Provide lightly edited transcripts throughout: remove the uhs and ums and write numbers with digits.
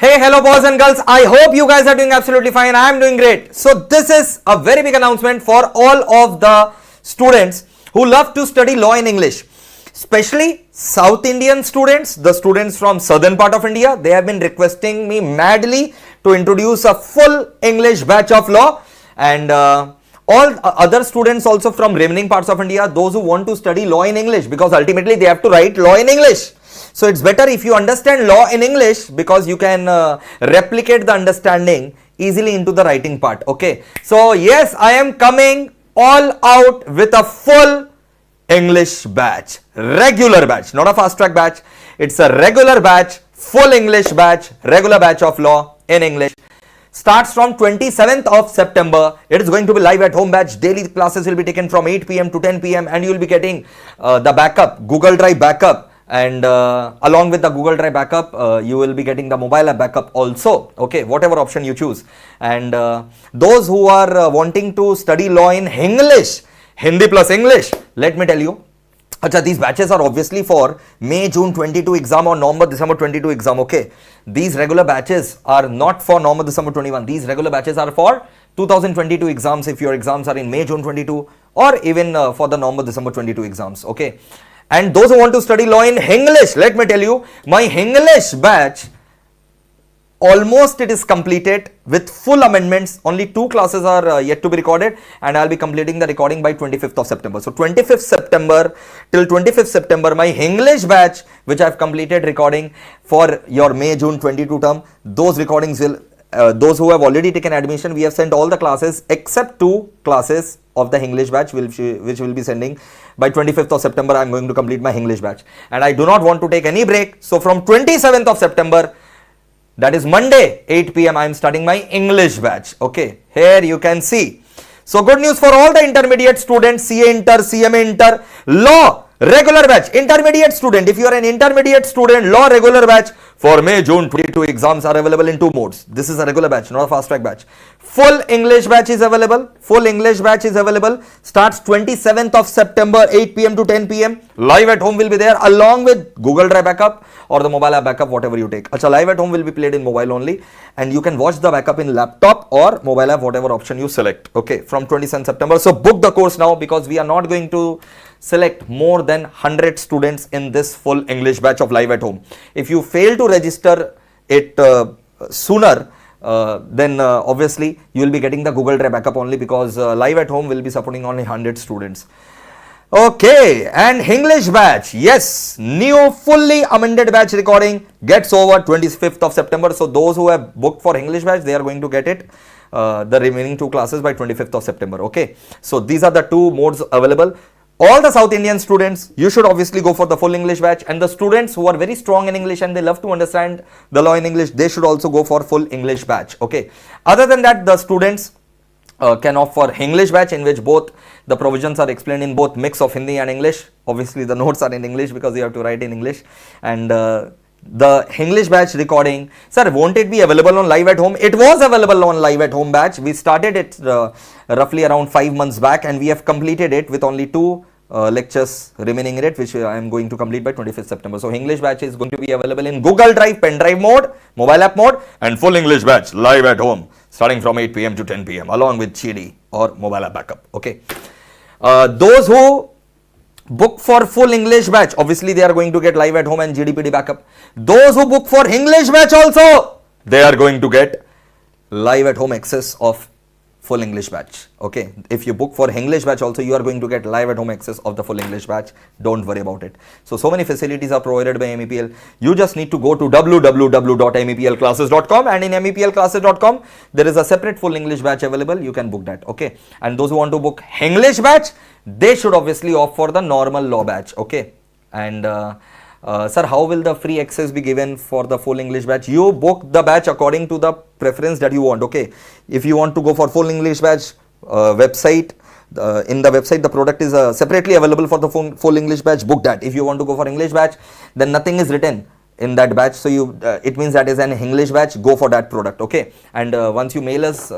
Hey, hello boys and girls. I hope you guys are doing absolutely fine. I am doing great. So this is a very big announcement for all of the students who love to study law in English. Especially South Indian students, the students from southern part of India. They have been requesting me madly to introduce a full English batch of law, and all other students also from remaining parts of India, those who want to study law in English, because ultimately they have to write law in English. So it's better if you understand law in English, because you can replicate the understanding easily into the writing part. Okay. So yes, I am coming all out with a full English batch, regular batch, not a fast track batch. It's a regular batch, full English batch, regular batch of law in English. Starts from 27th of September. It is going to be live at home batch. Daily classes will be taken from 8 p.m. to 10 p.m. and you will be getting the backup, Google Drive backup. And along with the Google Drive backup, you will be getting the mobile app backup also. Okay, whatever option you choose. And those who are wanting to study law in English, Hindi plus English, let me tell you. Achha, these batches are obviously for May, June 22 exam or November, December 22 exam. Okay, these regular batches are not for November, December 21. These regular batches are for 2022 exams if your exams are in May, June 22, or even for the November, December 22 exams. Okay. And those who want to study law in English, let me tell you, my English batch, almost it is completed with full amendments. Only 2 classes are yet to be recorded, and I'll be completing the recording by 25th of September. So 25th September till 25th September, my English batch, which I've completed recording for your May, June 22 term, those recordings will, those who have already taken admission, we have sent all the classes except 2 classes of the English batch, which will be sending by 25th of September. I am going to complete my English batch, and I do not want to take any break. So from 27th of September, that is Monday, 8 p.m. I am starting my English batch. Okay, here you can see. So good news for all the intermediate students, CA Inter, CMA Inter, Law regular batch, intermediate student. If you are an intermediate student, Law regular batch for May, June 22 exams are available in 2 modes. This is a regular batch, not a fast track batch. Full English batch is available. Full English batch is available. Starts 27th of September, 8 p.m. to 10 p.m. Live at home will be there along with Google Drive backup or the mobile app backup, whatever you take. Achha, live at home will be played in mobile only, and you can watch the backup in laptop or mobile app, whatever option you select. Okay, from 27th September. So book the course now, because we are not going to select more than 100 students in this full English batch of live at home. If you fail to register it sooner, then obviously you will be getting the Google Drive backup only, because live at home will be supporting only 100 students. Okay, and English batch, yes, new fully amended batch recording gets over 25th of September. So those who have booked for English batch, they are going to get it, the remaining 2 classes by 25th of September. Okay, so these are the 2 modes available. All the South Indian students, you should obviously go for the full English batch, and the students who are very strong in English and they love to understand the law in English, they should also go for full English batch. Okay, other than that, the students can opt for English batch, in which both the provisions are explained in both mix of Hindi and English. Obviously the notes are in English because you have to write in English. And the English batch recording, sir, won't it be available on live at home? It was available on live at home batch. We started it roughly around 5 months back, and we have completed it with only 2 lectures remaining in it, which I am going to complete by 25th September. So English batch is going to be available in Google Drive, PENDRIVE mode, mobile app mode, and full English batch live at home starting from 8 p.m. to 10 p.m. along with GD or mobile app backup. Okay, those who book for full English batch, obviously they are going to get live at home and GDPD backup. Those who book for English batch also, they are going to get live at home access of full English batch. Okay, if you book for English batch also, you are going to get live at home access of the full English batch. Don't worry about it. So many facilities are provided by MEPL. You just need to go to www.meplclasses.com, and in meplclasses.com there is a separate full English batch available. You can book that. Okay, and those who want to book English batch, they should obviously opt for the normal law batch. Okay, and sir, how will the free access be given for the full English batch? You book the batch according to the preference that you want. Okay, if you want to go for full English batch, website, in the website the product is separately available for the full English batch. Book that. If you want to go for English batch, then nothing is written in that batch, so you it means that is an English batch. Go for that product. Okay, and once you mail us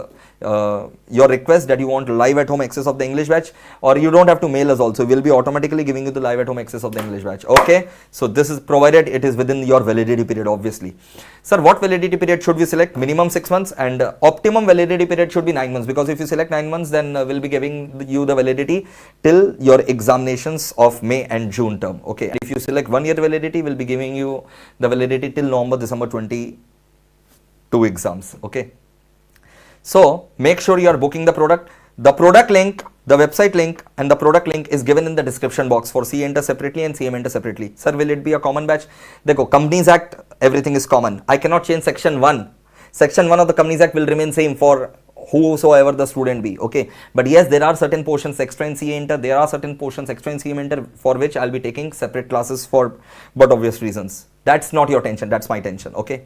your request that you want live at home access of the English batch, or you don't have to mail us also. We'll be automatically giving you the live at home access of the English batch. Okay, so this is provided it is within your validity period, obviously. Sir, what validity period should we select? Minimum 6 months, and optimum validity period should be 9 months, because if you select 9 months, then we'll be giving you the validity till your examinations of May and June term. Okay, if you select 1 year validity, we'll be giving you the validity till November, December 22 exams. Okay, so make sure you are booking the product. The product link, the website link and the product link is given in the description box for CA Inter separately and CMA Inter separately. Sir, will it be a common batch? Dekho, Companies Act, everything is common. I cannot change section 1. Section 1 of the Companies Act will remain same for whosoever the student be. Okay, but yes, there are certain portions extra in CA Inter, there are certain portions extra in CMA Inter for which I'll be taking separate classes for but obvious reasons. That's not your tension, that's my tension. Okay,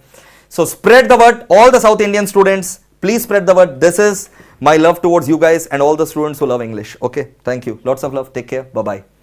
so spread the word. All the South Indian students, please spread the word. This is my love towards you guys and all the students who love English. Okay, thank you. Lots of love. Take care. Bye-bye.